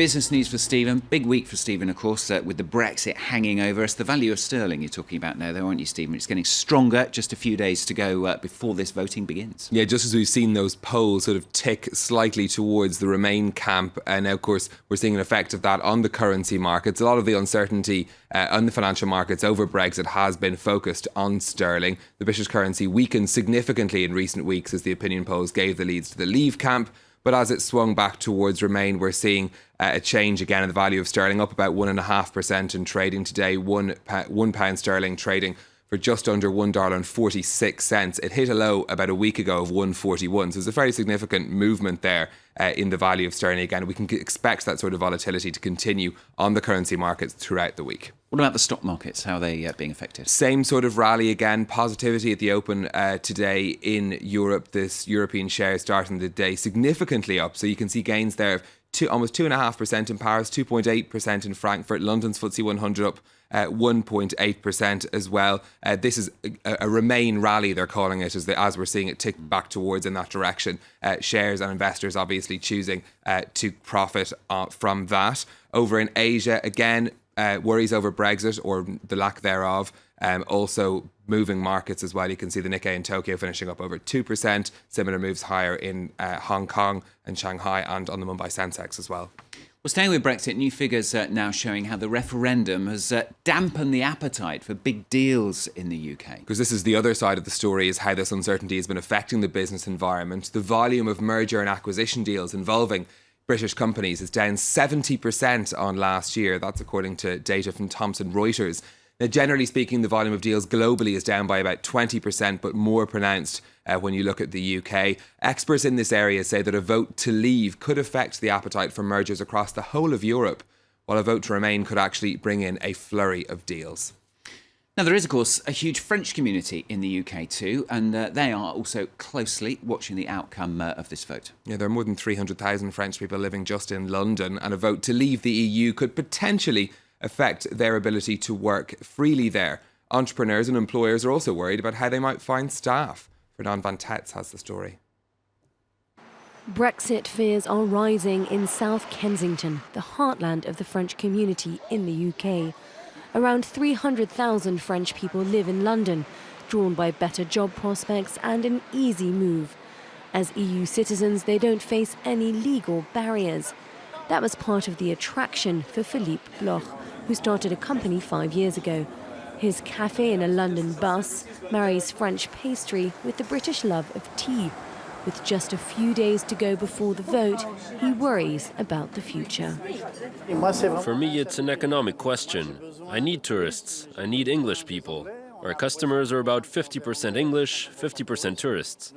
business news for Stephen. Big week for Stephen, of course, with the Brexit hanging over us. The value of sterling you're talking about now, though, aren't you, Stephen? It's getting stronger. Just a few days to go before this voting begins. Yeah, just as we've seen those polls sort of tick slightly towards the Remain camp. And now, of course, we're seeing an effect of that on the currency markets. A lot of the uncertainty on the financial markets over Brexit has been focused on sterling. The British currency weakened significantly in recent weeks as the opinion polls gave the leads to the Leave camp. But as it swung back towards Remain, we're seeing a change again in the value of sterling, up about 1.5% in trading today. £1 sterling trading for just under $1.46. It hit a low about a week ago of 1.41. So there's a very significant movement there in the value of sterling. Again, we can expect that sort of volatility to continue on the currency markets throughout the week. What about the stock markets? How are they being affected? Same sort of rally again. Positivity at the open today in Europe. This European share starting the day significantly up. So you can see gains there of almost 2.5% in Paris, 2.8% in Frankfurt. London's FTSE 100 up 1.8% as well. This is a Remain rally, they're calling it, as we're seeing it tick back towards in that direction. Shares and investors obviously choosing to profit from that. Over in Asia, again, worries over Brexit or the lack thereof. Also moving markets as well. You can see the Nikkei in Tokyo finishing up over 2%. Similar moves higher in Hong Kong and Shanghai and on the Mumbai Sensex as well. Well, staying with Brexit, new figures now showing how the referendum has dampened the appetite for big deals in the UK. Because this is the other side of the story, is how this uncertainty has been affecting the business environment. The volume of merger and acquisition deals involving British companies is down 70% on last year. That's according to data from Thomson Reuters. Now, generally speaking, the volume of deals globally is down by about 20%, but more pronounced when you look at the UK. Experts in this area say that a vote to leave could affect the appetite for mergers across the whole of Europe, while a vote to remain could actually bring in a flurry of deals. Now, there is, of course, a huge French community in the UK too, and they are also closely watching the outcome of this vote. Yeah, there are more than 300,000 French people living just in London, and a vote to leave the EU could potentially affect their ability to work freely there. Entrepreneurs and employers are also worried about how they might find staff. Fernand Van Tetz has the story. Brexit fears are rising in South Kensington, the heartland of the French community in the UK. Around 300,000 French people live in London, drawn by better job prospects and an easy move. As EU citizens, they don't face any legal barriers. That was part of the attraction for Philippe Bloch, who started a company 5 years ago. His cafe in a London bus marries French pastry with the British love of tea. With just a few days to go before the vote, he worries about the future. For me, it's an economic question. I need tourists. I need English people. Our customers are about 50% English, 50% tourists.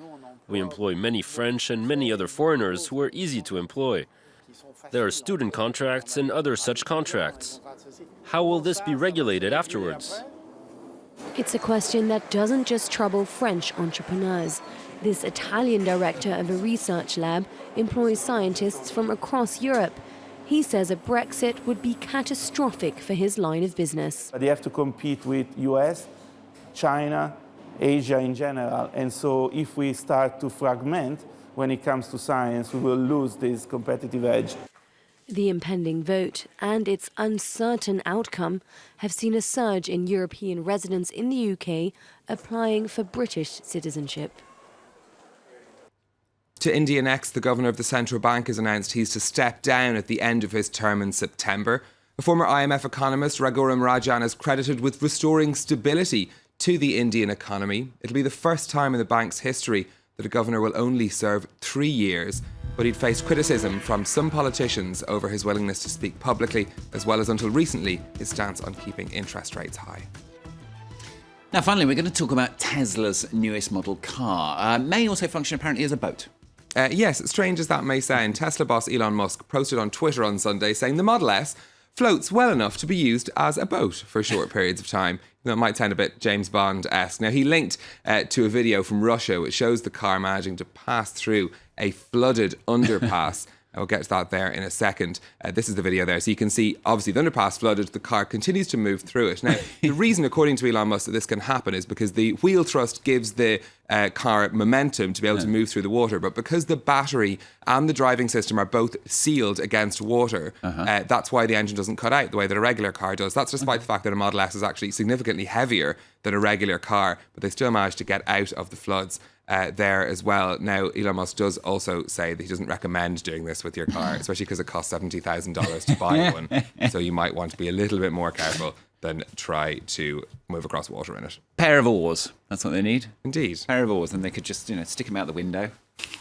We employ many French and many other foreigners who are easy to employ. There are student contracts and other such contracts. How will this be regulated afterwards? It's a question that doesn't just trouble French entrepreneurs. This Italian director of a research lab employs scientists from across Europe. He says a Brexit would be catastrophic for his line of business. They have to compete with US, China, Asia in general. And so if we start to fragment when it comes to science, we will lose this competitive edge. The impending vote and its uncertain outcome have seen a surge in European residents in the UK applying for British citizenship. To India next, the governor of the central bank has announced he's to step down at the end of his term in September. A former IMF economist, Raghuram Rajan, is credited with restoring stability to the Indian economy. It'll be the first time in the bank's history that a governor will only serve 3 years. But he'd faced criticism from some politicians over his willingness to speak publicly, as well as until recently his stance on keeping interest rates high. Now, finally, we're going to talk about Tesla's newest model car. May also function apparently as a boat. Yes, strange as that may sound, Tesla boss Elon Musk posted on Twitter on Sunday saying the Model S floats well enough to be used as a boat for short periods of time. That might sound a bit James Bond-esque. Now, he linked to a video from Russia which shows the car managing to pass through a flooded underpass. I'll get to that there in a second. This is the video there. So you can see, obviously, the underpass flooded. The car continues to move through it. Now, the reason, according to Elon Musk, that this can happen is because the wheel thrust gives the car momentum to be able to move through the water. But because the battery and the driving system are both sealed against water, that's why the engine doesn't cut out the way that a regular car does. That's despite the fact that a Model S is actually significantly heavier than a regular car, but they still managed to get out of the floods there as well. Now, Elon Musk does also say that he doesn't recommend doing this with your car, especially because it costs $70,000 to buy one. So you might want to be a little bit more careful than try to move across water in it. Pair of oars. That's what they need. Indeed. Pair of oars, and they could just, stick them out the window.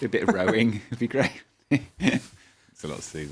Do a bit of rowing. It'd be great. It's a lot of season.